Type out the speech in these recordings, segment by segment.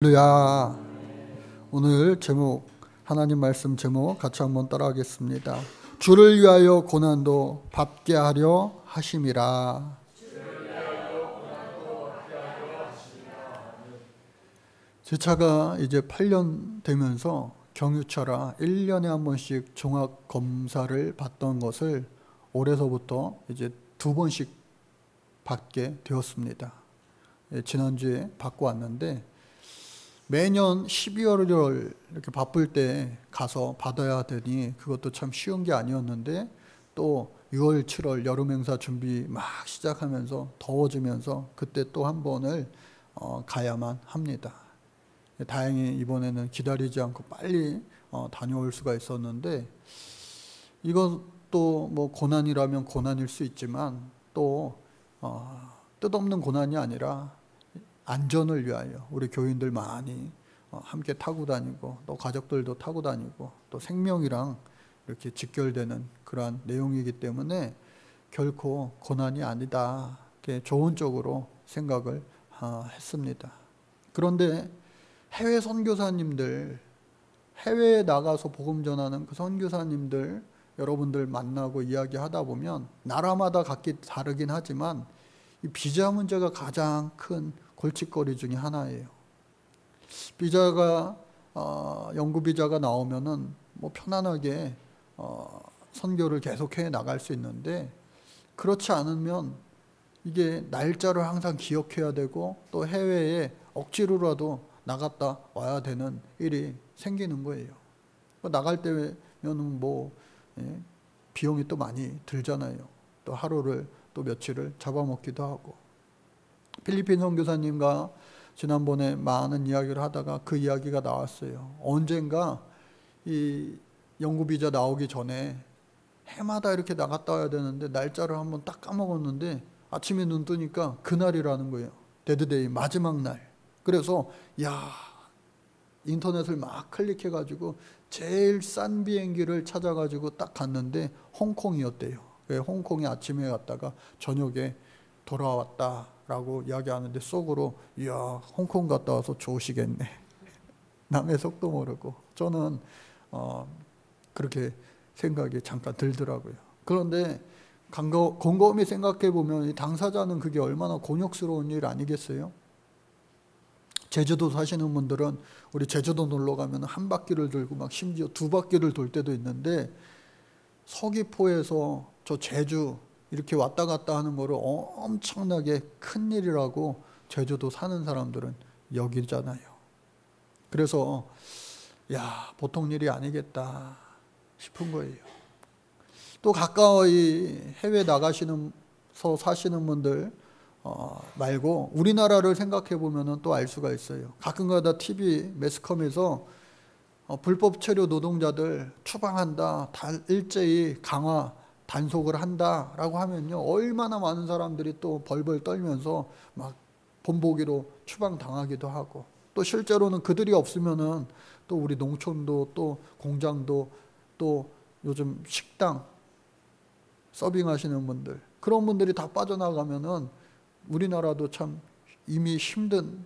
할렐루야. 오늘 제목, 하나님 말씀 제목 같이 한번 따라하겠습니다. 주를 위하여 고난도 받게 하려 하심이라. 제 차가 이제 8년 되면서 경유차라 1년에 한 번씩 종합 검사를 받던 것을 올해서부터 이제 2번씩 받게 되었습니다. 지난주에 받고 왔는데 매년 12월을 이렇게 바쁠 때 가서 받아야 되니 그것도 참 쉬운 게 아니었는데, 또 6월, 7월 여름 행사 준비 막 시작하면서 더워지면서 그때 또 한 번을 가야만 합니다. 다행히 이번에는 기다리지 않고 빨리 다녀올 수가 있었는데, 이것도 뭐 고난이라면 고난일 수 있지만 또 뜻없는 고난이 아니라 안전을 위하여 우리 교인들 많이 함께 타고 다니고 또 가족들도 타고 다니고 또 생명이랑 이렇게 직결되는 그러한 내용이기 때문에 결코 고난이 아니다, 이렇게 좋은 쪽으로 생각을 했습니다. 그런데 해외 선교사님들, 해외에 나가서 복음 전하는 그 선교사님들 여러분들 만나고 이야기하다 보면 나라마다 각기 다르긴 하지만 이 비자 문제가 가장 큰 골칫거리 중에 하나예요. 비자가 영구 비자가 나오면은 뭐 편안하게 선교를 계속해 나갈 수 있는데, 그렇지 않으면 이게 날짜를 항상 기억해야 되고 또 해외에 억지로라도 나갔다 와야 되는 일이 생기는 거예요. 나갈 때면은 뭐 비용이 또 많이 들잖아요. 또 하루를 또 며칠을 잡아먹기도 하고. 필리핀 선교사님과 지난번에 많은 이야기를 하다가 그 이야기가 나왔어요. 언젠가 이 영구 비자 나오기 전에 해마다 이렇게 나갔다 와야 되는데 날짜를 한번 딱 까먹었는데 아침에 눈 뜨니까 그날이라는 거예요. 데드데이, 마지막 날. 그래서 인터넷을 막 클릭해가지고 제일 싼 비행기를 찾아가지고 딱 갔는데 홍콩이었대요. 홍콩에 아침에 갔다가 저녁에 돌아왔다라고 이야기하는데 속으로 이야, 홍콩 갔다 와서 좋으시겠네. 남의 속도 모르고. 저는 그렇게 생각이 잠깐 들더라고요. 그런데 곰곰이 생각해 보면 당사자는 그게 얼마나 곤욕스러운 일 아니겠어요? 제주도 사시는 분들은 우리 제주도 놀러 가면 한 바퀴를 돌고 막 심지어 2바퀴를 돌 때도 있는데, 서귀포에서 저 제주 이렇게 왔다 갔다 하는 거를 엄청나게 큰 일이라고 제주도 사는 사람들은 여기잖아요. 그래서 보통 일이 아니겠다 싶은 거예요. 또 가까이 해외 나가시면서 사시는 분들 말고 우리나라를 생각해 보면 또 알 수가 있어요. 가끔가다 TV 매스컴에서 불법 체류 노동자들 추방한다, 일제히 강화 단속을 한다라고 하면요, 얼마나 많은 사람들이 또 벌벌 떨면서 막 본보기로 추방당하기도 하고, 또 실제로는 그들이 없으면은 또 우리 농촌도 또 공장도 또 요즘 식당 서빙하시는 분들, 그런 분들이 다 빠져나가면은 우리나라도 참 이미 힘든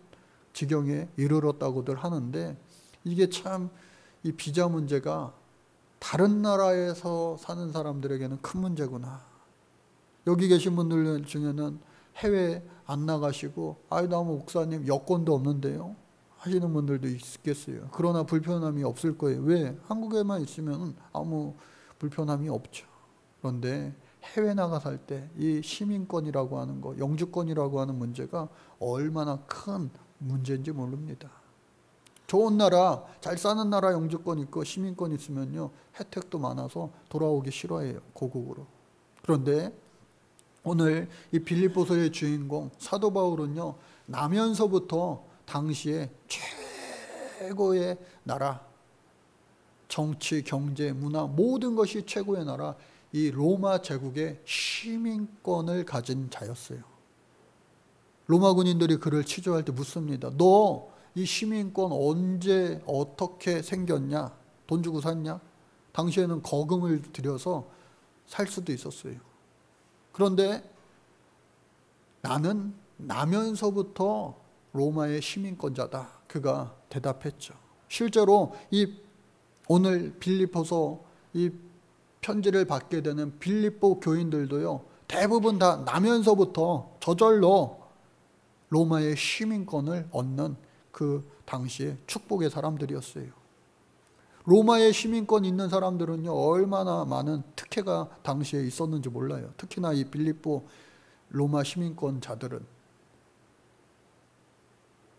지경에 이르렀다고들 하는데, 이게 참 이 비자 문제가 다른 나라에서 사는 사람들에게는 큰 문제구나. 여기 계신 분들 중에는 해외 안 나가시고 나 목사님 여권도 없는데요 하시는 분들도 있겠어요. 그러나 불편함이 없을 거예요. 왜? 한국에만 있으면 아무 불편함이 없죠. 그런데 해외 나가 살 때 이 시민권이라고 하는 거, 영주권이라고 하는 문제가 얼마나 큰 문제인지 모릅니다. 좋은 나라, 잘 사는 나라 영주권 있고 시민권 있으면요 혜택도 많아서 돌아오기 싫어해요, 고국으로. 그런데 오늘 이 빌립보서의 주인공 사도 바울은요, 나면서부터 당시에 최고의 나라, 정치, 경제, 문화 모든 것이 최고의 나라, 이 로마 제국의 시민권을 가진 자였어요. 로마 군인들이 그를 취조할 때 묻습니다. 너 이 시민권 언제 어떻게 생겼냐? 돈 주고 샀냐? 당시에는 거금을 들여서 살 수도 있었어요. 그런데 나는 나면서부터 로마의 시민권자다. 그가 대답했죠. 실제로 이 오늘 빌립보서 이 편지를 받게 되는 빌립보 교인들도요, 대부분 다 나면서부터 저절로 로마의 시민권을 얻는 그 당시의 축복의 사람들이었어요. 로마의 시민권 있는 사람들은요, 얼마나 많은 특혜가 당시에 있었는지 몰라요. 특히나 이 빌립보 로마 시민권자들은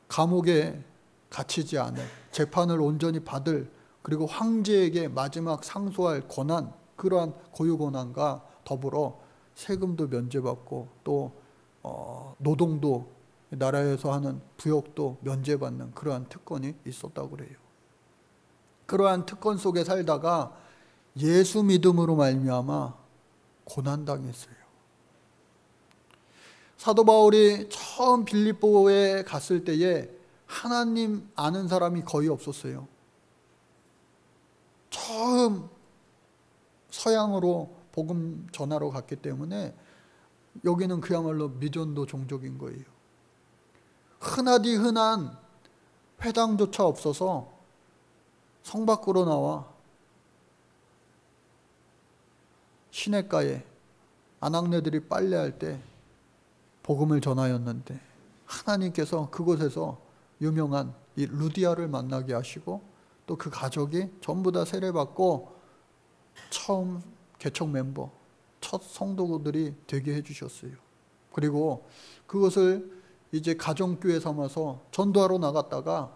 감옥에 갇히지 않을, 재판을 온전히 받을, 그리고 황제에게 마지막 상소할 권한, 그러한 고유 권한과 더불어 세금도 면제받고 또 노동도 나라에서 하는 부역도 면제받는 그러한 특권이 있었다고 그래요. 그러한 특권 속에 살다가 예수 믿음으로 말미암아 고난당했어요. 사도 바울이 처음 빌립보에 갔을 때에 하나님 아는 사람이 거의 없었어요. 처음 서양으로 복음 전하러 갔기 때문에 여기는 그야말로 미전도 종족인 거예요. 흔하디 흔한 회당조차 없어서 성 밖으로 나와 시냇가에 아낙네들이 빨래할 때 복음을 전하였는데, 하나님께서 그곳에서 유명한 이 루디아를 만나게 하시고 또 그 가족이 전부 다 세례받고 처음 개척 멤버, 첫 성도들이 되게 해주셨어요. 그리고 그것을 이제 가정교회 삼아서 전도하러 나갔다가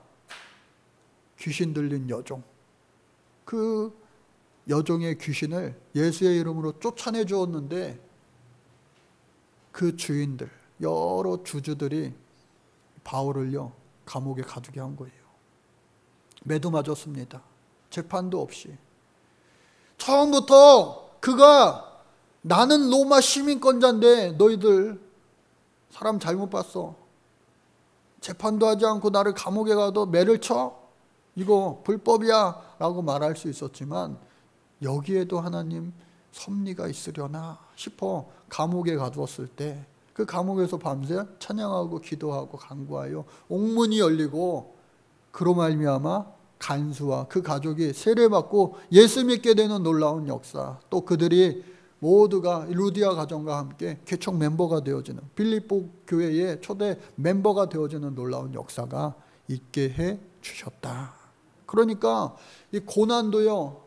귀신 들린 여종, 그 여종의 귀신을 예수의 이름으로 쫓아내 주었는데 그 주인들, 여러 주주들이 바울을요 감옥에 가두게 한 거예요. 매도 맞았습니다. 재판도 없이. 처음부터 그가 나는 로마 시민권자인데 너희들 사람 잘못 봤어, 재판도 하지 않고 나를 감옥에 가도 매를 쳐? 이거 불법이야 라고 말할 수 있었지만, 여기에도 하나님 섭리가 있으려나 싶어 감옥에 가두었을 때 그 감옥에서 밤새 찬양하고 기도하고 간구하여 옥문이 열리고 그로 말미암아 간수와 그 가족이 세례받고 예수 믿게 되는 놀라운 역사, 또 그들이 모두가 루디아 가정과 함께 개척 멤버가 되어지는, 빌립보 교회의 초대 멤버가 되어지는 놀라운 역사가 있게 해 주셨다. 그러니까 이 고난도요,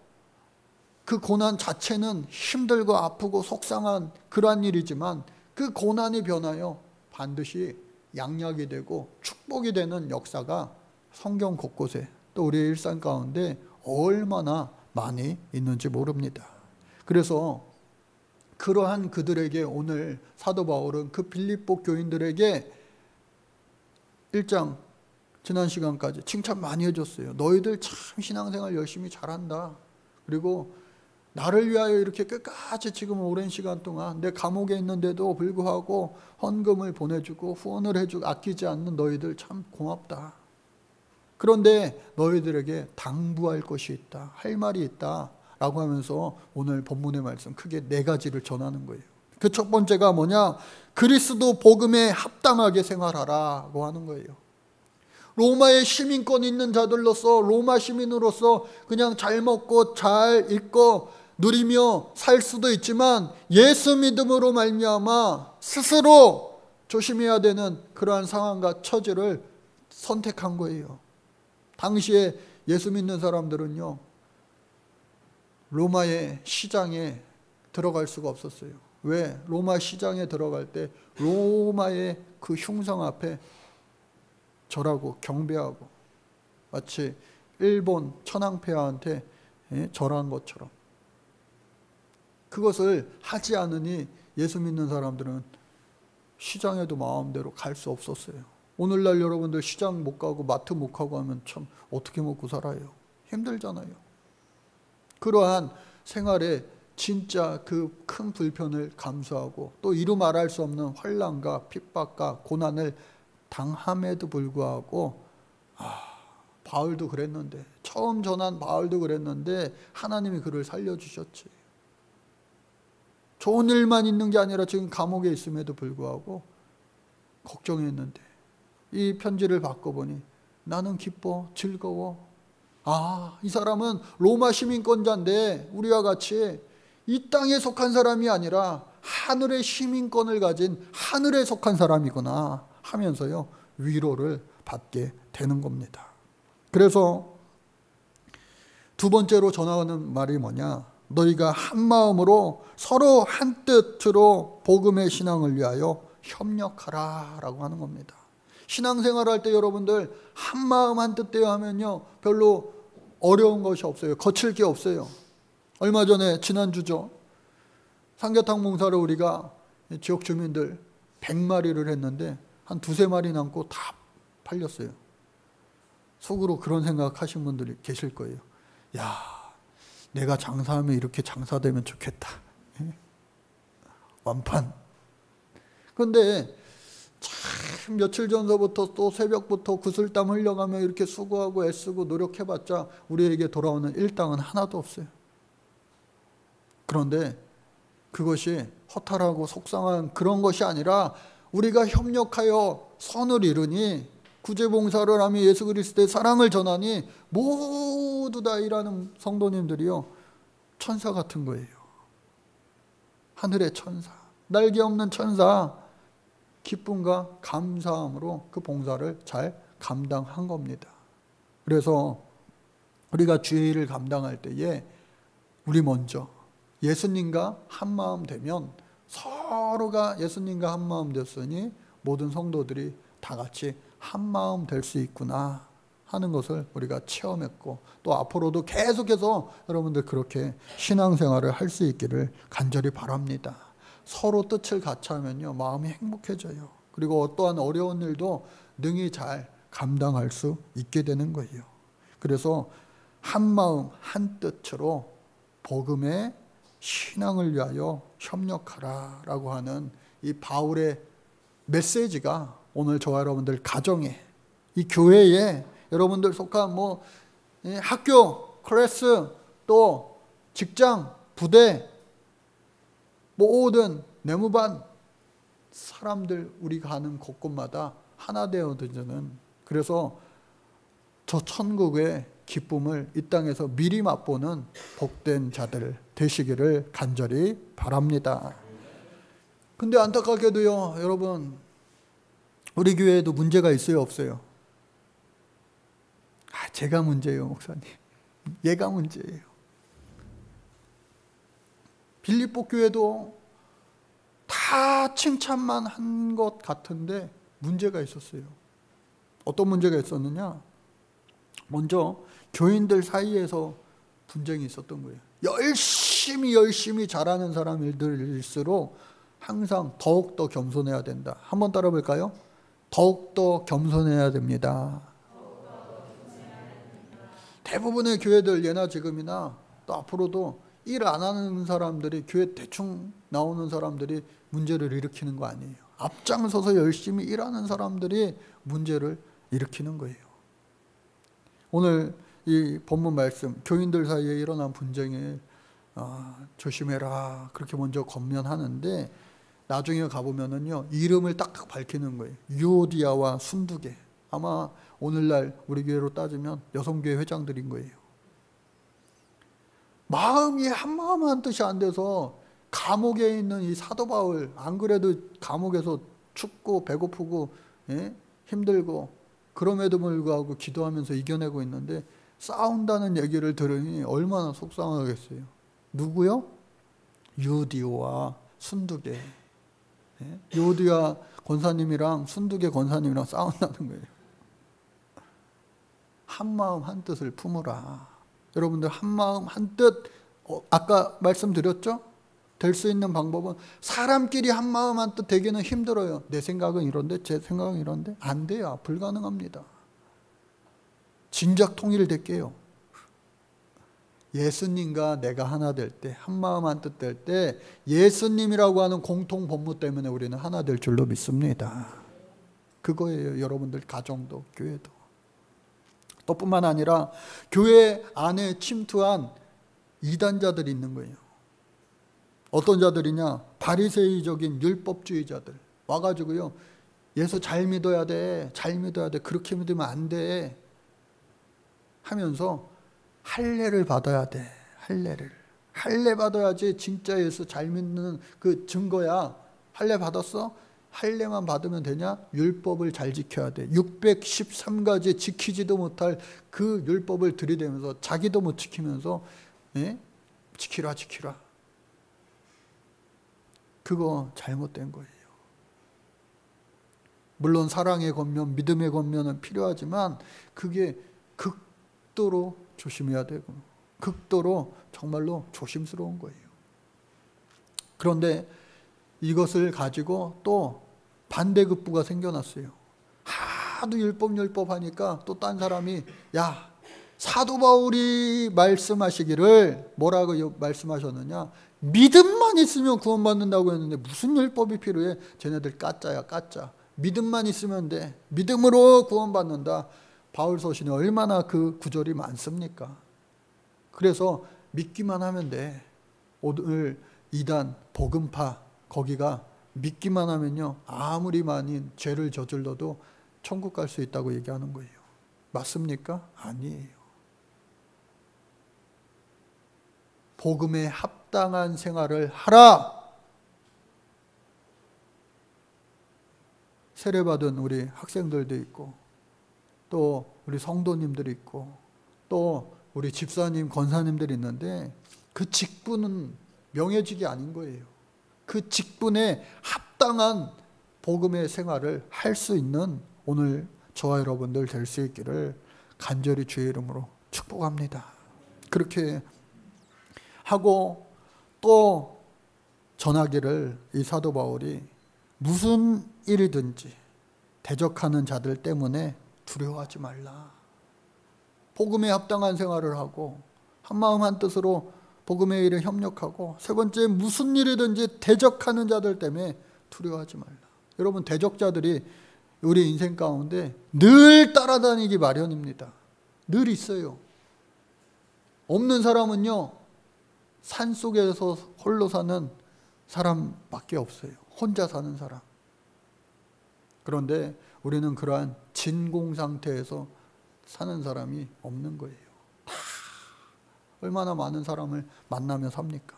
그 고난 자체는 힘들고 아프고 속상한 그러한 일이지만 그 고난이 변하여 반드시 양약이 되고 축복이 되는 역사가 성경 곳곳에 또 우리의 일상 가운데 얼마나 많이 있는지 모릅니다. 그래서 그러한 그들에게 오늘 사도 바울은 그 빌립보 교인들에게 1장 지난 시간까지 칭찬 많이 해줬어요. 너희들 참 신앙생활 열심히 잘한다. 그리고 나를 위하여 이렇게 끝까지 지금 오랜 시간 동안 내 감옥에 있는데도 불구하고 헌금을 보내주고 후원을 해주고 아끼지 않는 너희들 참 고맙다. 그런데 너희들에게 당부할 것이 있다, 할 말이 있다 라고 하면서 오늘 본문의 말씀 크게 4가지를 전하는 거예요. 그 첫 번째가 뭐냐? 그리스도 복음에 합당하게 생활하라고 하는 거예요. 로마의 시민권 있는 자들로서, 로마 시민으로서 그냥 잘 먹고 잘 입고 누리며 살 수도 있지만 예수 믿음으로 말미암아 스스로 조심해야 되는 그러한 상황과 처지를 선택한 거예요. 당시에 예수 믿는 사람들은요 로마의 시장에 들어갈 수가 없었어요. 왜? 로마 시장에 들어갈 때 로마의 그 흉상 앞에 절하고 경배하고 마치 일본 천황폐하한테 절한 것처럼, 그것을 하지 않으니 예수 믿는 사람들은 시장에도 마음대로 갈 수 없었어요. 오늘날 여러분들 시장 못 가고 마트 못 가고 하면 참 어떻게 먹고 살아요? 힘들잖아요. 그러한 생활에 진짜 그 큰 불편을 감수하고 또 이루 말할 수 없는 환난과 핍박과 고난을 당함에도 불구하고 바울도 그랬는데, 처음 전한 바울도 그랬는데 하나님이 그를 살려주셨지. 좋은 일만 있는 게 아니라 지금 감옥에 있음에도 불구하고 걱정했는데 이 편지를 바꿔보니 나는 기뻐, 즐거워. 아, 이 사람은 로마 시민권자인데 우리와 같이 이 땅에 속한 사람이 아니라 하늘의 시민권을 가진 하늘에 속한 사람이구나 하면서요, 위로를 받게 되는 겁니다. 그래서 두 번째로 전하는 말이 뭐냐? 너희가 한 마음으로 서로 한 뜻으로 복음의 신앙을 위하여 협력하라 라고 하는 겁니다. 신앙생활할 때 여러분들 한 마음 한 뜻 되어 하면요, 별로 어려운 것이 없어요. 거칠 게 없어요. 얼마 전에 지난주죠, 삼계탕 봉사를 우리가 지역 주민들 100마리를 했는데 한 두세 마리 남고 다 팔렸어요. 속으로 그런 생각하신 분들이 계실 거예요. 야, 내가 장사하면 이렇게 장사되면 좋겠다. 완판. 그런데 참 며칠 전서부터 또 새벽부터 구슬땀 흘려가며 이렇게 수고하고 애쓰고 노력해봤자 우리에게 돌아오는 일당은 하나도 없어요. 그런데 그것이 허탈하고 속상한 그런 것이 아니라 우리가 협력하여 선을 이루니, 구제봉사를 하며 예수 그리스도의 사랑을 전하니 모두 다 일하는 성도님들이요, 천사 같은 거예요. 하늘의 천사, 날개 없는 천사, 기쁨과 감사함으로 그 봉사를 잘 감당한 겁니다. 그래서 우리가 주의 일을 감당할 때에 우리 먼저 예수님과 한마음 되면, 서로가 예수님과 한마음 됐으니 모든 성도들이 다 같이 한마음 될 수 있구나 하는 것을 우리가 체험했고, 또 앞으로도 계속해서 여러분들 그렇게 신앙생활을 할 수 있기를 간절히 바랍니다. 서로 뜻을 같이 하면요, 마음이 행복해져요. 그리고 어떠한 어려운 일도 능히 잘 감당할 수 있게 되는 거예요. 그래서 한 마음 한 뜻으로 복음의 신앙을 위하여 협력하라 라고 하는 이 바울의 메시지가 오늘 저와 여러분들 가정에, 이 교회에, 여러분들 속한 학교, 클래스, 또 직장, 부대, 모든 내무반 사람들, 우리 가는 곳곳마다 하나 되어드는, 그래서 저 천국의 기쁨을 이 땅에서 미리 맛보는 복된 자들 되시기를 간절히 바랍니다. 근데 안타깝게도요, 여러분, 우리 교회에도 문제가 있어요, 없어요? 제가 문제예요, 목사님. 얘가 문제예요. 빌립보 교회도 다 칭찬만 한 것 같은데 문제가 있었어요. 어떤 문제가 있었느냐? 먼저 교인들 사이에서 분쟁이 있었던 거예요. 열심히 잘하는 사람들일수록 항상 더욱더 겸손해야 된다. 한번 따라 볼까요? 더욱더 겸손해야 됩니다. 대부분의 교회들, 예나 지금이나 또 앞으로도 일 안 하는 사람들이, 교회 대충 나오는 사람들이 문제를 일으키는 거 아니에요. 앞장서서 열심히 일하는 사람들이 문제를 일으키는 거예요. 오늘 이 본문 말씀, 교인들 사이에 일어난 분쟁에 조심해라 그렇게 먼저 권면하는데, 나중에 가보면은요, 이름을 딱딱 밝히는 거예요. 유오디아와 순두계. 아마 오늘날 우리 교회로 따지면 여성교회 회장들인 거예요. 마음이 한마음 한 뜻이 안 돼서 감옥에 있는 이 사도 바울, 안 그래도 감옥에서 춥고 배고프고 힘들고 그럼에도 불구하고 기도하면서 이겨내고 있는데 싸운다는 얘기를 들으니 얼마나 속상하겠어요. 누구요? 유디오와 순두계. 유디아 권사님이랑 순두계 권사님이랑 싸운다는 거예요. 한마음 한뜻을 품으라. 여러분들 한마음 한뜻, 아까 말씀드렸죠? 될 수 있는 방법은, 사람끼리 한마음 한뜻 되기는 힘들어요. 내 생각은 이런데 제 생각은 이런데 안 돼요. 불가능합니다. 진작 통일될게요. 예수님과 내가 하나 될 때, 한마음 한뜻 될 때 예수님이라고 하는 공통 본무 때문에 우리는 하나 될 줄로 믿습니다. 그거예요. 여러분들 가정도 교회도. 또 뿐만 아니라 교회 안에 침투한 이단자들이 있는 거예요. 어떤 자들이냐? 바리새이적인 율법주의자들 와가지고요, 예수 잘 믿어야 돼. 잘 믿어야 돼. 그렇게 믿으면 안 돼. 하면서 할례를 받아야 돼. 할례를. 할례 받아야지 진짜 예수 잘 믿는 그 증거야. 할례 받았어? 할례만 받으면 되냐? 율법을 잘 지켜야 돼. 613가지 지키지도 못할 그 율법을 들이대면서 자기도 못 지키면서 지키라 지키라. 그거 잘못된 거예요. 물론 사랑의 권면, 믿음의 권면은 필요하지만 그게 극도로 조심해야 되고 극도로 정말로 조심스러운 거예요. 그런데 이것을 가지고 또 반대급부가 생겨났어요. 하도 율법 하니까 또 딴 사람이 야, 사도 바울이 말씀하시기를 뭐라고 말씀하셨느냐? 믿음만 있으면 구원받는다고 했는데 무슨 율법이 필요해? 쟤네들 까짜야 까짜. 믿음만 있으면 돼. 믿음으로 구원받는다. 바울 서신에 얼마나 그 구절이 많습니까? 그래서 믿기만 하면 돼. 오늘 이단 복음파 거기가 믿기만 하면요 아무리 많이 죄를 저질러도 천국 갈 수 있다고 얘기하는 거예요. 맞습니까? 아니에요. 복음에 합당한 생활을 하라. 세례받은 우리 학생들도 있고 또 우리 성도님들이 있고 또 우리 집사님, 권사님들이 있는데 그 직분은 명예직이 아닌 거예요. 그 직분에 합당한 복음의 생활을 할 수 있는 오늘 저와 여러분들 될 수 있기를 간절히 주의 이름으로 축복합니다. 그렇게 하고 또 전하기를 이 사도 바울이 무슨 일이든지 대적하는 자들 때문에 두려워하지 말라. 복음에 합당한 생활을 하고 한마음 한뜻으로 복음의 일에 협력하고 세 번째 무슨 일이든지 대적하는 자들 때문에 두려워하지 말라. 여러분 대적자들이 우리 인생 가운데 늘 따라다니기 마련입니다. 늘 있어요. 없는 사람은요 산속에서 홀로 사는 사람밖에 없어요. 혼자 사는 사람. 그런데 우리는 그러한 진공 상태에서 사는 사람이 없는 거예요. 다 얼마나 많은 사람을 만나며 삽니까?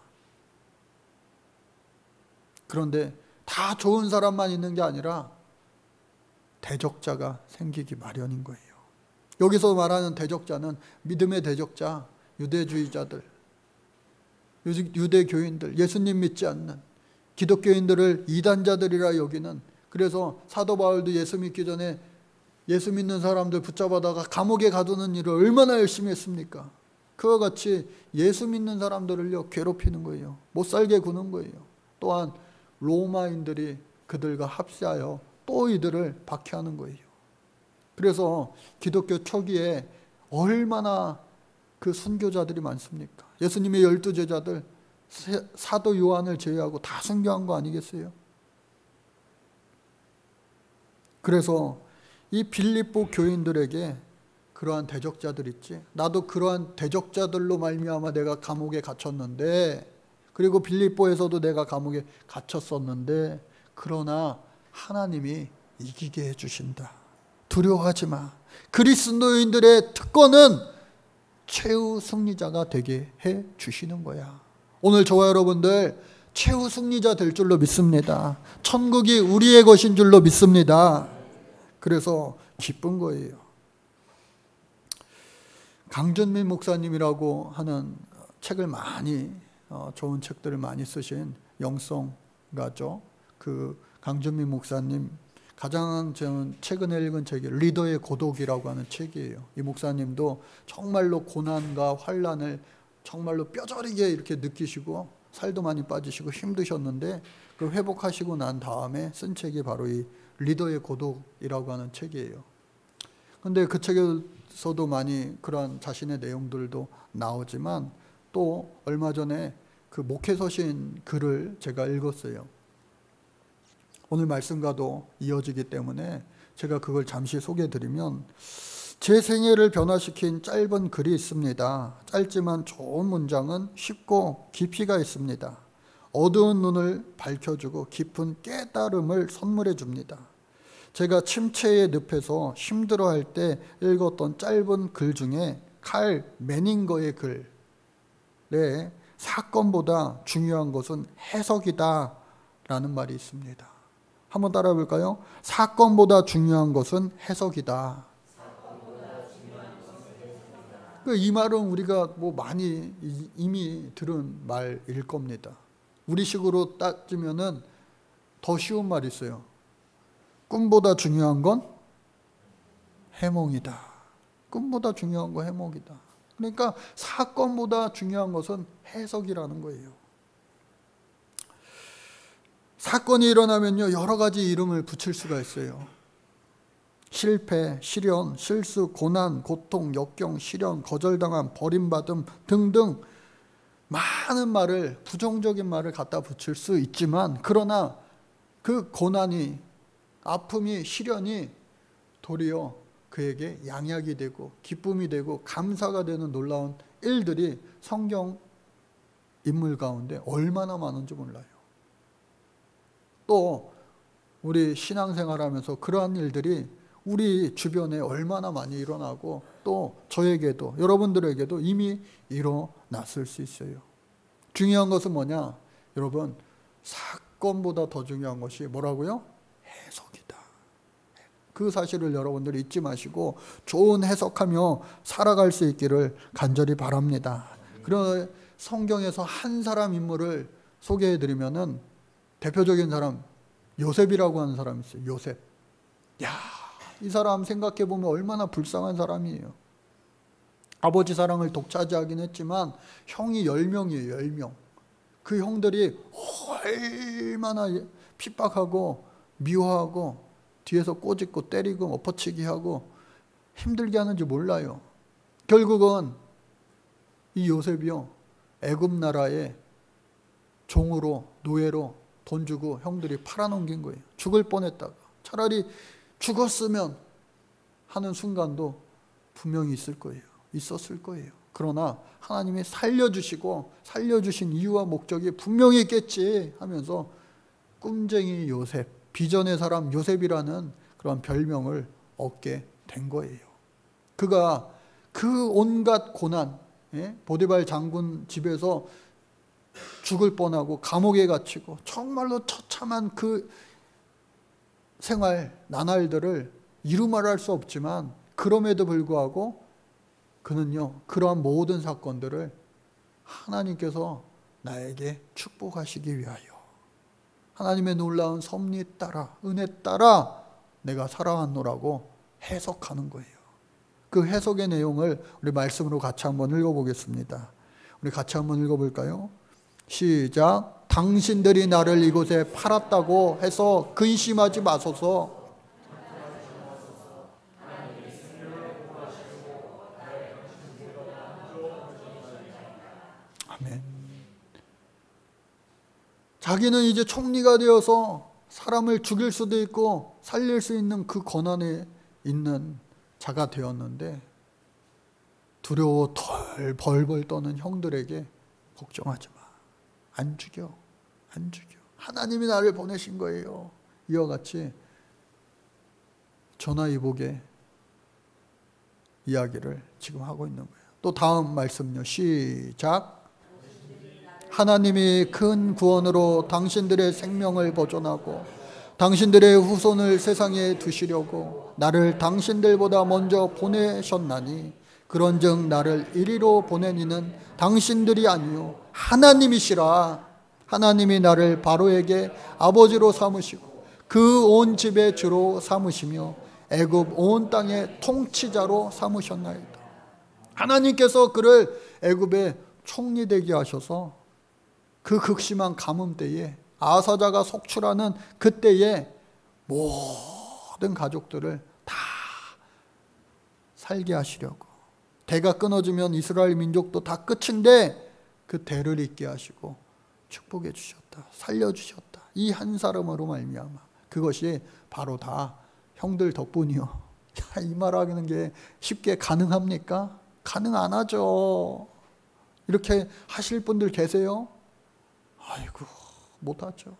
그런데 다 좋은 사람만 있는 게 아니라 대적자가 생기기 마련인 거예요. 여기서 말하는 대적자는 믿음의 대적자, 유대주의자들, 유대교인들, 예수님 믿지 않는 기독교인들을 이단자들이라 여기는, 그래서 사도 바울도 예수 믿기 전에 예수 믿는 사람들 붙잡아다가 감옥에 가두는 일을 얼마나 열심히 했습니까? 그와 같이 예수 믿는 사람들을요 괴롭히는 거예요. 못 살게 구는 거예요. 또한 로마인들이 그들과 합세하여 또 이들을 박해하는 거예요. 그래서 기독교 초기에 얼마나 그 순교자들이 많습니까? 예수님의 12제자들 사도 요한을 제외하고 다 순교한 거 아니겠어요? 그래서 이 빌립보 교인들에게 그러한 대적자들 있지. 나도 그러한 대적자들로 말미암아 내가 감옥에 갇혔는데, 그리고 빌립보에서도 내가 감옥에 갇혔었는데, 그러나 하나님이 이기게 해주신다. 두려워하지 마. 그리스도인들의 특권은 최후 승리자가 되게 해 주시는 거야. 오늘 저와 여러분들 최후 승리자 될 줄로 믿습니다. 천국이 우리의 것인 줄로 믿습니다. 그래서 기쁜 거예요. 강준민 목사님이라고 하는 책을 많이 좋은 책들을 많이 쓰신 영성가죠. 그 강준민 목사님 가장 저는 최근에 읽은 책이 리더의 고독이라고 하는 책이에요. 이 목사님도 정말로 고난과 환난을 정말로 뼈저리게 이렇게 느끼시고 살도 많이 빠지시고 힘드셨는데 그 회복하시고 난 다음에 쓴 책이 바로 이 리더의 고독이라고 하는 책이에요. 근데 그 책에서도 많이 그런 자신의 내용들도 나오지만 또 얼마 전에 그 목회서신 글을 제가 읽었어요. 오늘 말씀과도 이어지기 때문에 제가 그걸 잠시 소개해드리면, 제 생애를 변화시킨 짧은 글이 있습니다. 짧지만 좋은 문장은 쉽고 깊이가 있습니다. 어두운 눈을 밝혀주고 깊은 깨달음을 선물해 줍니다. 제가 침체의 늪에서 힘들어할 때 읽었던 짧은 글 중에 칼 매닝거의 글에 사건보다 중요한 것은 해석이다 라는 말이 있습니다. 한번 따라해 볼까요? 사건보다 중요한 것은 해석이다. 이 말은 우리가 뭐 많이 이미 들은 말일 겁니다. 우리식으로 따지면은 더 쉬운 말이 있어요. 꿈보다 중요한 건 해몽이다. 꿈보다 중요한 건 해몽이다. 그러니까 사건보다 중요한 것은 해석이라는 거예요. 사건이 일어나면요, 여러 가지 이름을 붙일 수가 있어요. 실패, 시련, 실수, 고난, 고통, 역경, 시련, 거절당함, 버림받음 등등 많은 말을, 부정적인 말을 갖다 붙일 수 있지만, 그러나 그 고난이, 아픔이, 시련이 도리어 그에게 양약이 되고 기쁨이 되고 감사가 되는 놀라운 일들이 성경 인물 가운데 얼마나 많은지 몰라요. 또 우리 신앙생활하면서 그러한 일들이 우리 주변에 얼마나 많이 일어나고 또 저에게도 여러분들에게도 이미 일어났을 수 있어요. 중요한 것은 뭐냐? 여러분, 사건보다 더 중요한 것이 뭐라고요? 해석이다. 그 사실을 여러분들 잊지 마시고 좋은 해석하며 살아갈 수 있기를 간절히 바랍니다. 그런 성경에서 한 사람 인물을 소개해 드리면은 대표적인 사람 요셉이라고 하는 사람이 있어요. 요셉. 이 사람 생각해 보면 얼마나 불쌍한 사람이에요. 아버지 사랑을 독차지하긴 했지만 형이 10명이에요. 10명. 그 형들이 얼마나 핍박하고 미워하고 뒤에서 꼬집고 때리고 엎어치기 하고 힘들게 하는지 몰라요. 결국은 이 요셉이요, 애굽 나라의 종으로, 노예로 돈 주고 형들이 팔아넘긴 거예요. 죽을 뻔했다가 차라리 죽었으면 하는 순간도 분명히 있었을 거예요. 그러나 하나님이 살려주시고 살려주신 이유와 목적이 분명히 있겠지 하면서 꿈쟁이 요셉, 비전의 사람 요셉이라는 그런 별명을 얻게 된 거예요. 그가 그 온갖 고난, 보디발 장군 집에서 죽을 뻔하고 감옥에 갇히고 정말로 처참한 그 생활, 나날들을 이루 말할 수 없지만 그럼에도 불구하고 그는요, 그러한 모든 사건들을 하나님께서 나에게 축복하시기 위하여 하나님의 놀라운 섭리 따라, 은혜 따라 내가 살아왔노라고 해석하는 거예요. 그 해석의 내용을 우리 말씀으로 같이 한번 읽어보겠습니다. 우리 같이 한번 읽어볼까요? 시작. 당신들이 나를 이곳에 팔았다고 해서 근심하지 마소서. 아멘. 자기는 이제 총리가 되어서 사람을 죽일 수도 있고 살릴 수 있는 그 권한에 있는 자가 되었는데 두려워 덜 벌벌 떠는 형들에게 걱정하지 마. 안 죽여. 하나님이 나를 보내신 거예요. 이와 같이 전화위복의 이야기를 지금 하고 있는 거예요. 또 다음 말씀요. 시작. 하나님이 큰 구원으로 당신들의 생명을 보존하고 당신들의 후손을 세상에 두시려고 나를 당신들보다 먼저 보내셨나니 그런즉 나를 이리로 보낸 이는 당신들이 아니요 하나님이시라. 하나님이 나를 바로에게 아버지로 삼으시고 그 온 집의 주로 삼으시며 애굽 온 땅의 통치자로 삼으셨나이다. 하나님께서 그를 애굽의 총리 되게 하셔서 그 극심한 가뭄 때에 아사자가 속출하는 그때에 모든 가족들을 다 살게 하시려고, 대가 끊어지면 이스라엘 민족도 다 끝인데 그 대를 잇게 하시고 축복해 주셨다. 살려주셨다. 이 한 사람으로 말미암아. 그것이 바로 다 형들 덕분이요. 이 말하는 게 쉽게 가능합니까? 가능 안 하죠. 이렇게 하실 분들 계세요? 아이고, 못하죠.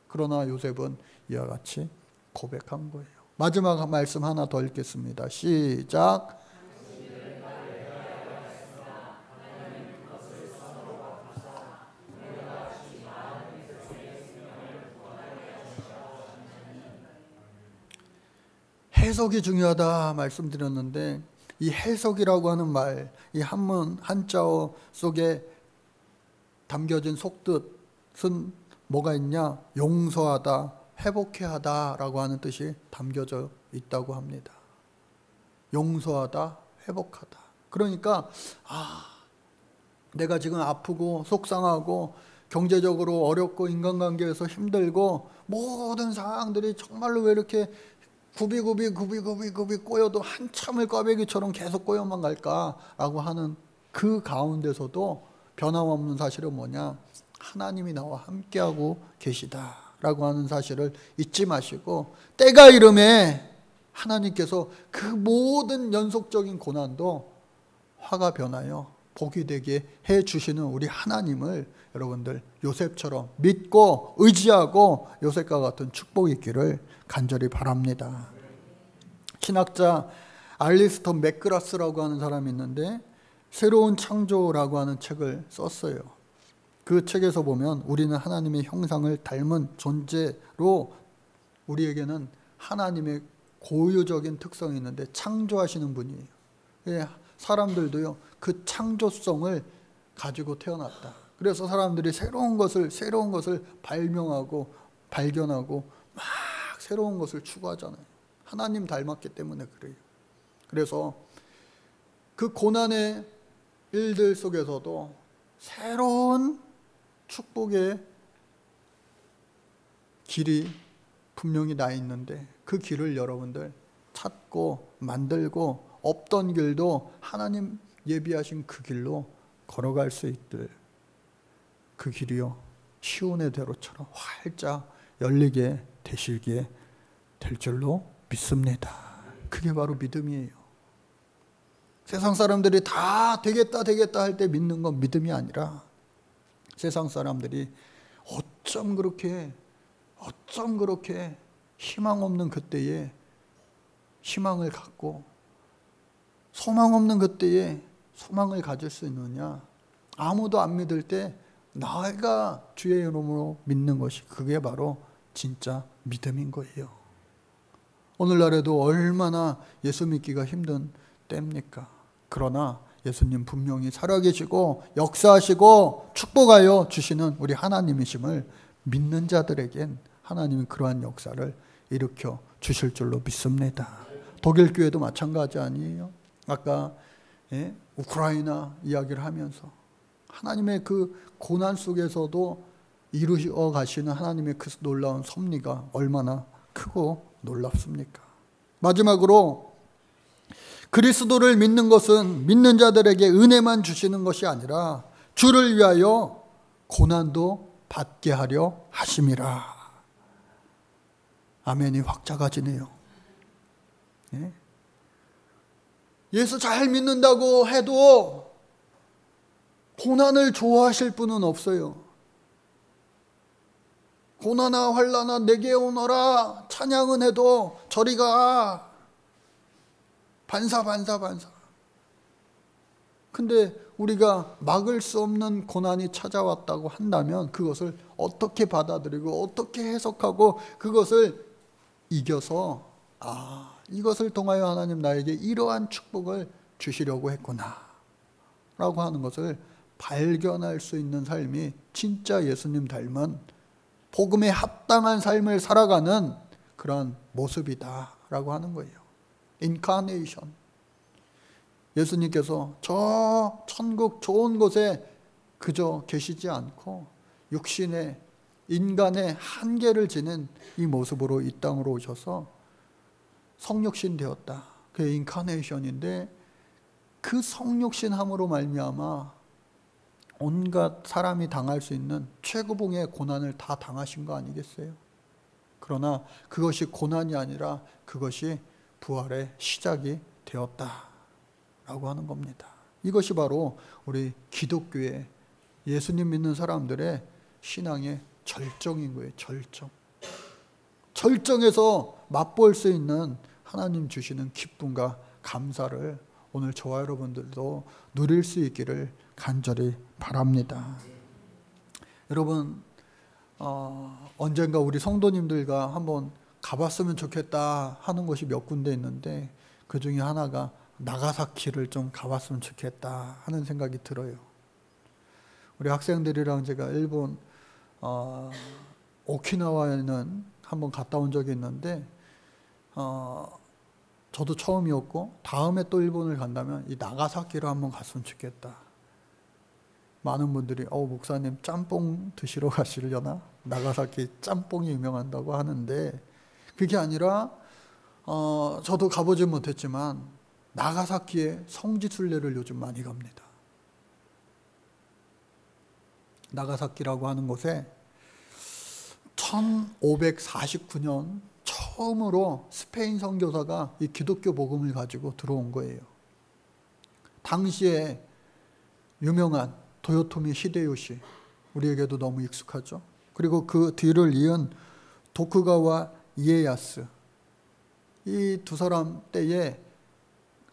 그러나 요셉은 이와 같이 고백한 거예요. 마지막 말씀 하나 더 읽겠습니다. 시작. 해석이 중요하다 말씀드렸는데, 이 해석이라고 하는 말, 이 한문 한자어 속에 담겨진 속뜻은 뭐가 있냐? 용서하다, 회복해 하다라고 하는 뜻이 담겨져 있다고 합니다. 용서하다, 회복하다. 그러니까 내가 지금 아프고 속상하고 경제적으로 어렵고 인간관계에서 힘들고 모든 상황들이 정말로 왜 이렇게 굽이 꼬여도 한참을 꽈배기처럼 계속 꼬여만 갈까라고 하는 그 가운데서도 변함없는 사실은 뭐냐? 하나님이 나와 함께하고 계시다라고 하는 사실을 잊지 마시고, 때가 이름에 하나님께서 그 모든 연속적인 고난도 화가 변하여 복이 되게 해주시는 우리 하나님을 여러분들 요셉처럼 믿고 의지하고 요셉과 같은 축복이 있기를 간절히 바랍니다. 신학자 알리스터 맥그라스라고 하는 사람이 있는데 새로운 창조라고 하는 책을 썼어요. 그 책에서 보면 우리는 하나님의 형상을 닮은 존재로, 우리에게는 하나님의 고유적인 특성이 있는데 창조하시는 분이에요. 사람들도요, 그 창조성을 가지고 태어났다. 그래서 사람들이 새로운 것을 발명하고 발견하고 막 새로운 것을 추구하잖아요. 하나님 닮았기 때문에 그래요. 그래서 그 고난의 일들 속에서도 새로운 축복의 길이 분명히 나 있는데, 그 길을 여러분들 찾고 만들고 없던 길도 하나님 예비하신 그 길로 걸어갈 수 있들, 그 길이요 시온의 대로처럼 활짝 열리게 되시기에 될 줄로 믿습니다. 그게 바로 믿음이에요. 세상 사람들이 다 되겠다 할 때 믿는 건 믿음이 아니라, 세상 사람들이 어쩜 그렇게 희망 없는 그때에 희망을 갖고 소망 없는 그때에 소망을 가질 수 있느냐? 아무도 안 믿을 때 내가 주의 이름으로 믿는 것이, 그게 바로 진짜 믿음인 거예요. 오늘날에도 얼마나 예수 믿기가 힘든 때입니까? 그러나 예수님 분명히 살아계시고 역사하시고 축복하여 주시는 우리 하나님이심을 믿는 자들에겐 하나님이 그러한 역사를 일으켜 주실 줄로 믿습니다. 독일 교회도 마찬가지 아니에요? 아까 우크라이나 이야기를 하면서 하나님의 그 고난 속에서도 이루어 가시는 하나님의 그 놀라운 섭리가 얼마나 크고 놀랍습니까? 마지막으로, 그리스도를 믿는 것은 믿는 자들에게 은혜만 주시는 것이 아니라 주를 위하여 고난도 받게 하려 하심이라. 아멘이 확 작아지네요. 예수 잘 믿는다고 해도 고난을 좋아하실 분은 없어요. 고난아 환난아 내게 오너라 찬양은 해도 저리 가, 반사. 근데 우리가 막을 수 없는 고난이 찾아왔다고 한다면 그것을 어떻게 받아들이고 어떻게 해석하고 그것을 이겨서 이것을 통하여 하나님 나에게 이러한 축복을 주시려고 했구나 라고 하는 것을 발견할 수 있는 삶이 진짜 예수님 닮은 복음에 합당한 삶을 살아가는 그런 모습이다 라고 하는 거예요. 인카네이션. 예수님께서 저 천국 좋은 곳에 그저 계시지 않고 육신의 인간의 한계를 지닌 이 모습으로 이 땅으로 오셔서 성육신 되었다. 그게 인카네이션인데, 그 성육신함으로 말미암아 온갖 사람이 당할 수 있는 최고봉의 고난을 다 당하신 거 아니겠어요? 그러나 그것이 고난이 아니라 그것이 부활의 시작이 되었다라고 하는 겁니다. 이것이 바로 우리 기독교의 예수님 믿는 사람들의 신앙의 절정인 거예요. 절정에서 맛볼 수 있는 하나님 주시는 기쁨과 감사를 오늘 저와 여러분들도 누릴 수 있기를 간절히 바랍니다. 여러분, 언젠가 우리 성도님들과 한번 가봤으면 좋겠다 하는 곳이 몇 군데 있는데 그 중에 하나가 나가사키를 좀 가봤으면 좋겠다 하는 생각이 들어요. 우리 학생들이랑 제가 일본 오키나와에는 한번 갔다 온 적이 있는데 저도 처음이었고 다음에 또 일본을 간다면 이 나가사키를 한번 갔으면 좋겠다. 많은 분들이 목사님 짬뽕 드시러 가시려나? 나가사키 짬뽕이 유명한다고 하는데 그게 아니라 저도 가보지 못했지만 나가사키에 성지순례를 요즘 많이 갑니다. 나가사키라고 하는 곳에 1549년 처음으로 스페인 선교사가 이 기독교 복음을 가지고 들어온 거예요. 당시에 유명한 도요토미 히데요시, 우리에게도 너무 익숙하죠. 그리고 그 뒤를 이은 도쿠가와 이에야스, 이 두 사람 때에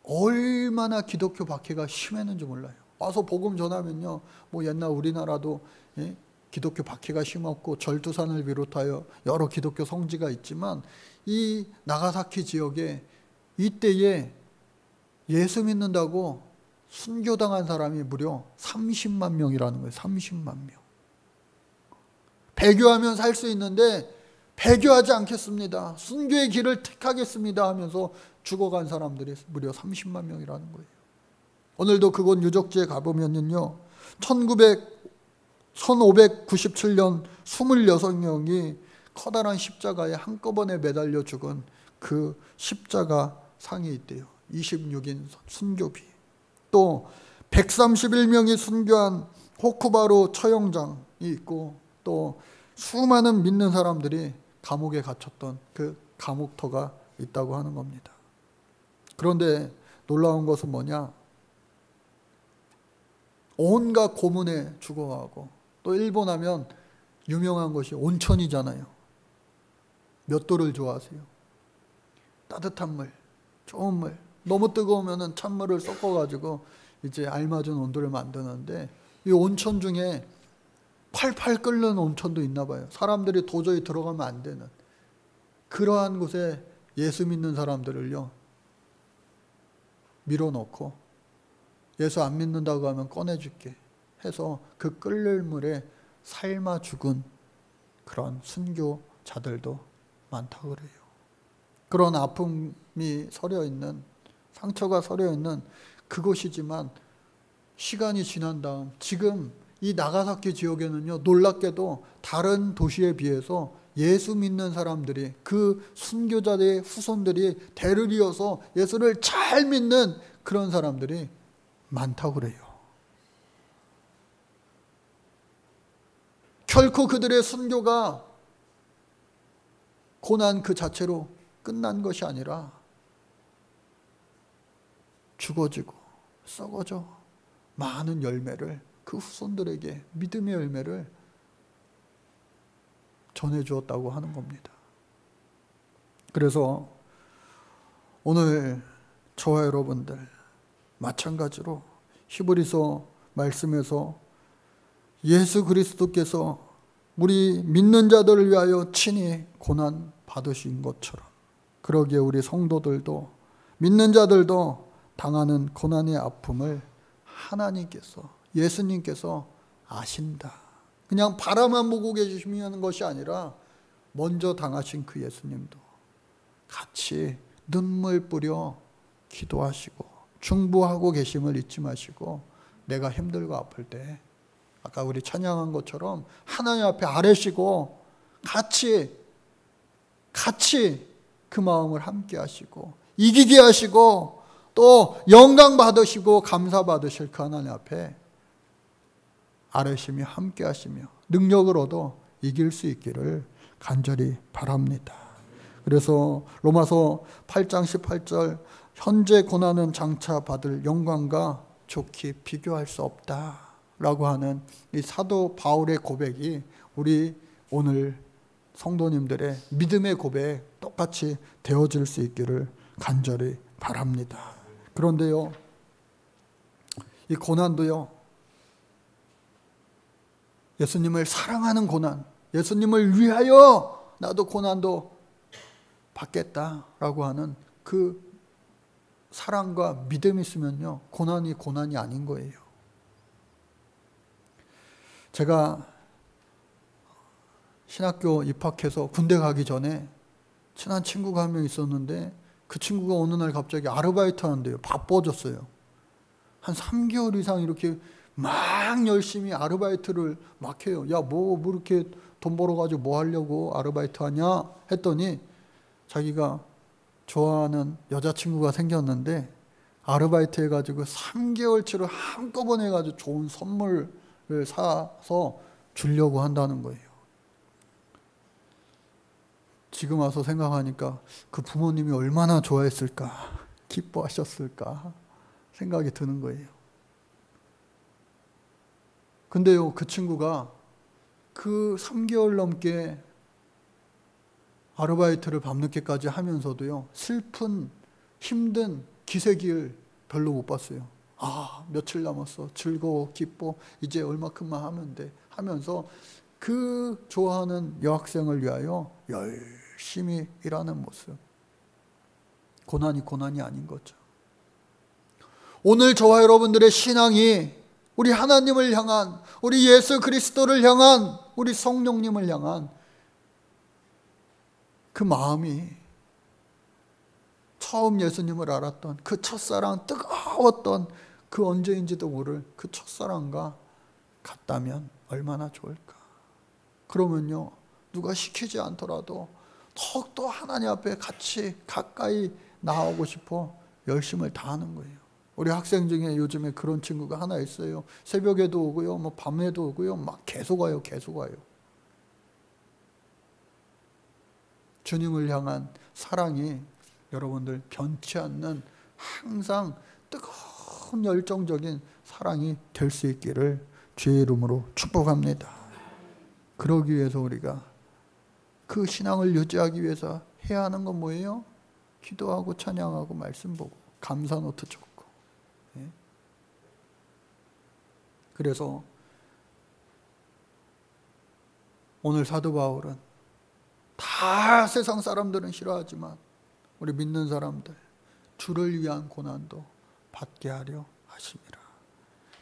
얼마나 기독교 박해가 심했는지 몰라요. 와서 복음 전하면요, 뭐 옛날 우리나라도 기독교 박해가 심했고 절두산을 비롯하여 여러 기독교 성지가 있지만 이 나가사키 지역에 이때에 예수 믿는다고 순교당한 사람이 무려 30만 명이라는 거예요. 30만 명. 배교하면 살 수 있는데 배교하지 않겠습니다. 순교의 길을 택하겠습니다 하면서 죽어간 사람들이 무려 30만 명이라는 거예요. 오늘도 그곳 유적지에 가보면요, 1597년 26명이 커다란 십자가에 한꺼번에 매달려 죽은 그 십자가 상이 있대요. 26인 순교비. 또 131명이 순교한 호쿠바로 처형장이 있고 또 수많은 믿는 사람들이 감옥에 갇혔던 그 감옥터가 있다고 하는 겁니다. 그런데 놀라운 것은 뭐냐? 온갖 고문에 죽어가고 또 일본 하면 유명한 것이 온천이잖아요. 몇 도를 좋아하세요? 따뜻한 물, 좋은 물. 너무 뜨거우면 찬물을 섞어가지고 이제 알맞은 온도를 만드는데 이 온천 중에 팔팔 끓는 온천도 있나 봐요. 사람들이 도저히 들어가면 안 되는 그러한 곳에 예수 믿는 사람들을요 밀어넣고 예수 안 믿는다고 하면 꺼내줄게 해서 그 끓는 물에 삶아 죽은 그런 순교자들도 많다고 그래요. 그런 아픔이 서려있는, 상처가 서려있는 그곳이지만 시간이 지난 다음 지금 이 나가사키 지역에는요, 놀랍게도 다른 도시에 비해서 예수 믿는 사람들이, 그 순교자들의 후손들이 대를 이어서 예수를 잘 믿는 그런 사람들이 많다고 그래요. 결코 그들의 순교가 고난 그 자체로 끝난 것이 아니라 죽어지고 썩어져 많은 열매를, 그 후손들에게 믿음의 열매를 전해주었다고 하는 겁니다. 그래서 오늘 저와 여러분들 마찬가지로 히브리서 말씀에서 예수 그리스도께서 우리 믿는 자들을 위하여 친히 고난 받으신 것처럼, 그러기에 우리 성도들도, 믿는 자들도 당하는 고난의 아픔을 하나님께서, 예수님께서 아신다. 그냥 바라만 보고 계시는 것이 아니라 먼저 당하신 그 예수님도 같이 눈물 뿌려 기도하시고 중보하고 계심을 잊지 마시고, 내가 힘들고 아플 때 아까 우리 찬양한 것처럼 하나님 앞에 아뢰시고 같이 그 마음을 함께 하시고 이기게 하시고 또 영광 받으시고 감사 받으실 그 하나님 앞에 아뢰시며 함께 하시며 능력으로도 이길 수 있기를 간절히 바랍니다. 그래서 로마서 8장 18절, 현재 고난은 장차 받을 영광과 좋게 비교할 수 없다 라고 하는 이 사도 바울의 고백이 우리 오늘 성도님들의 믿음의 고백 똑같이 되어질 수 있기를 간절히 바랍니다. 그런데요, 이 고난도요, 예수님을 사랑하는 고난, 예수님을 위하여 나도 고난도 받겠다라고 하는 그 사랑과 믿음이 있으면요, 고난이 아닌 거예요. 제가 신학교 입학해서 군대 가기 전에 친한 친구가 한 명 있었는데 그 친구가 어느 날 갑자기 아르바이트 하는데요, 바빠졌어요. 한 3개월 이상 이렇게 막 열심히 아르바이트를 막 해요. 야, 뭐 이렇게 돈 벌어가지고 뭐 하려고 아르바이트 하냐 했더니 자기가 좋아하는 여자친구가 생겼는데 아르바이트 해가지고 3개월치를 한꺼번에 해가지고 좋은 선물을 사서 주려고 한다는 거예요. 지금 와서 생각하니까 그 부모님이 얼마나 좋아했을까, 기뻐하셨을까 생각이 드는 거예요. 근데요, 그 친구가 그 3개월 넘게 아르바이트를 밤늦게까지 하면서도요, 슬픈, 힘든 기색을 별로 못 봤어요. 아, 며칠 남았어. 즐거워, 기뻐. 이제 얼마큼만 하면 돼. 하면서 그 좋아하는 여학생을 위하여 열심히 일하는 모습. 고난이 아닌 거죠. 오늘 저와 여러분들의 신앙이 우리 하나님을 향한, 우리 예수 그리스도를 향한, 우리 성령님을 향한 그 마음이 처음 예수님을 알았던 그 첫사랑, 뜨거웠던 그 언제인지도 모를 그 첫사랑과 같다면 얼마나 좋을까. 그러면요, 누가 시키지 않더라도 더욱더 하나님 앞에 같이 가까이 나오고 싶어 열심을 다하는 거예요. 우리 학생 중에 요즘에 그런 친구가 하나 있어요. 새벽에도 오고요, 뭐 밤에도 오고요, 막 계속 와요. 주님을 향한 사랑이 여러분들 변치 않는 항상 뜨거운 열정적인 사랑이 될 수 있기를 주의 이름으로 축복합니다. 그러기 위해서 우리가 그 신앙을 유지하기 위해서 해야 하는 건 뭐예요? 기도하고 찬양하고 말씀 보고 감사 노트 적고. 그래서 오늘 사도 바울은 다 세상 사람들은 싫어하지만 우리 믿는 사람들 주를 위한 고난도 받게 하려 하심이라.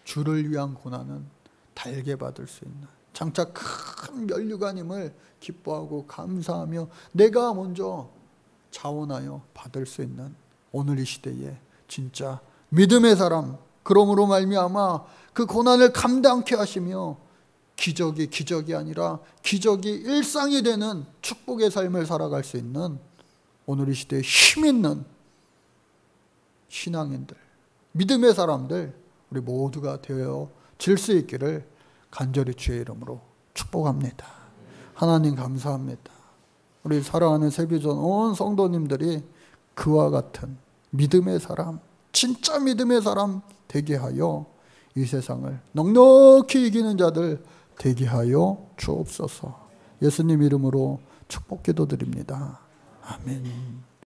주를 위한 고난은 달게 받을 수 있는 장차 큰 면류관임을 기뻐하고 감사하며 내가 먼저 자원하여 받을 수 있는 오늘 이 시대에 진짜 믿음의 사람, 그러므로 말미암아 그 고난을 감당케 하시며 기적이 아니라 기적이 일상이 되는 축복의 삶을 살아갈 수 있는 오늘 이 시대에 힘 있는 신앙인들, 믿음의 사람들 우리 모두가 되어질 수 있기를 간절히 주의 이름으로 축복합니다. 하나님 감사합니다. 우리 사랑하는 세비전 온 성도님들이 그와 같은 믿음의 사람, 진짜 믿음의 사람 되게 하여 이 세상을 넉넉히 이기는 자들 되게 하여 주옵소서. 예수님 이름으로 축복 기도드립니다. 아멘.